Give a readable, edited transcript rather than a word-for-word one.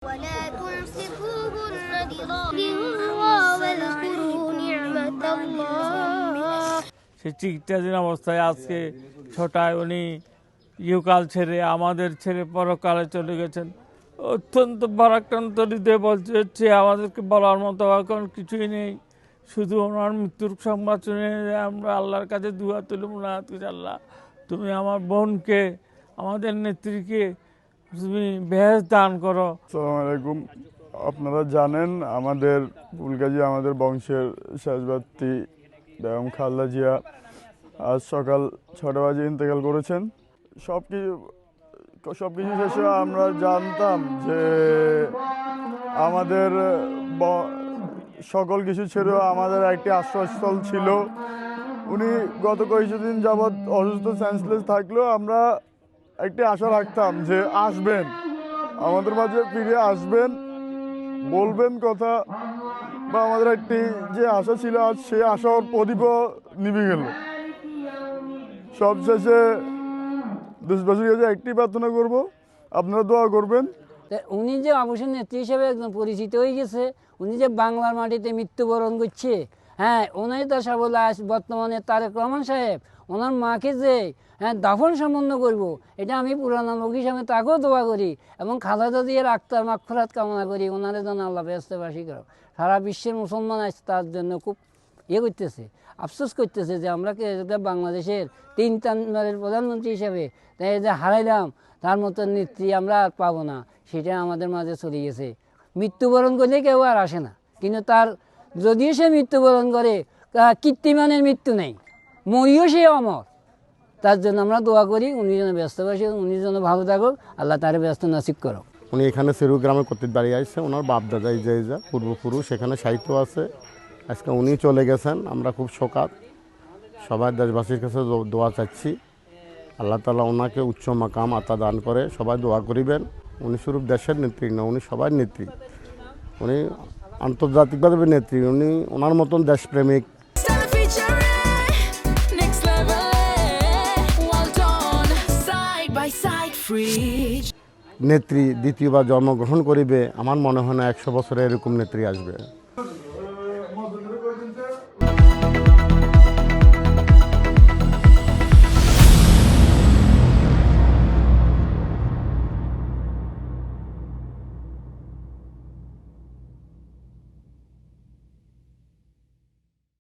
ولا تمسكوهن بضرب واذكروا نعمة الله সে চিকিৎসাধীন অবস্থায় আজকে ছটায় উনি ইহকাল ছেড়ে আমাদের ছেড়ে পরকালে চলে গেছেন। অত্যন্ত ভারাক্রান্ত হৃদয়ে বলতে হচ্ছে, আমাদেরকে বলার মতো এখন কিছুই নেই। শুধু ওনার মৃত্যুর সংবাদ শুনে আমরা আল্লাহর কাছে দুয়া তুলে মুনাজাত করি, আল্লাহ তুমি আমার বোনকে, আমাদের নেত্রীকে তুমি বেহেশত দান করো। আসসালামু আলাইকুম। আপনারা জানেন আমাদের ফুলগাজী আমাদের বংশের শেষবার্তি বেগম খালেদা জিয়া আজ সকাল 6টা বাজে ইন্তেকাল করেছেন। সব কিছু শেষে আমরা জানতাম যে আমাদের সকল কিছু ছেড়েও আমাদের একটি আশ্রয়স্থল ছিল। উনি গত কিছুদিন যাবৎ অসুস্থ সেন্সলেস থাকলেও আমরা একটি আশা রাখতাম যে আসবেন, আমাদের মাঝে ফিরে আসবেন, বলবেন কথা, বা আমাদের একটি যে আশা ছিল আজ সে আশার প্রদীপও নিভে গেল। সবশেষে দেশবাসীর কাছে একটি প্রার্থনা করব, আপনারা দোয়া করবেন। উনি যে অবসর নেত্রী হিসেবে একদম পরিচিত হয়ে গেছে, উনি যে বাংলার মাটিতে মৃত্যুবরণ করছে, হ্যাঁ ওনাই তো সবল বর্তমানে তারেক রহমান সাহেব ওনার মাকে যে দাফন সম্পন্ন করব, এটা আমি পুরানা লোক হিসাবে তাকেও দোয়া করি এবং খালেদা জিয়ার আক্তার মাগফিরাত কামনা করি। ওনারে যেন আল্লাহ বেহেশতবাসী করো। সারা বিশ্বের মুসলমান আজ তার জন্য খুব করতেছে, আফসোস করতেছে যে আমরা বাংলাদেশের 3 টাইমের প্রধানমন্ত্রী হিসেবে তাই যে হারাইলাম, তার মতো নেত্রী আমরা আর পাবো না, সেটা আমাদের মাঝে চলে গেছে। মৃত্যুবরণ করলে কেউ আর আসে না, কিন্তু তার যদিও সে মৃত্যুবরণ করে কীর্তিমানের মৃত্যু নেই, মরিও সে অমর। তার জন্য আমরা দোয়া করি উনি যেন ব্যস্তবাসী, উনি যেন ভালো থাকুক, আল্লাহ তার ব্যস্ত নসিব করো। উনি এখানে সেরু গ্রামে কর্তৃক বাড়ি আসছে, ওনার বাপ দাদা ইজা পূর্বপুরুষ সেখানে সাহিত্য আছে। আজকে উনি চলে গেছেন, আমরা খুব শোকাত। সবাই দেশবাসীর কাছে দোয়া চাচ্ছি, আল্লাহ তাআলা ওনাকে উচ্চ মাকাম আতা দান করে। সবাই দোয়া করিবেন। উনি শুধু দেশের নেত্রী না, উনি সবার নেত্রী, উনি আন্তর্জাতিকভাবে নেত্রী। উনি ওনার মতন দেশপ্রেমিক নেত্রী দ্বিতীয়বার জন্মগ্রহণ করিবে। আমার মনে হয় না 100 বছরে এরকম নেত্রী আসবে।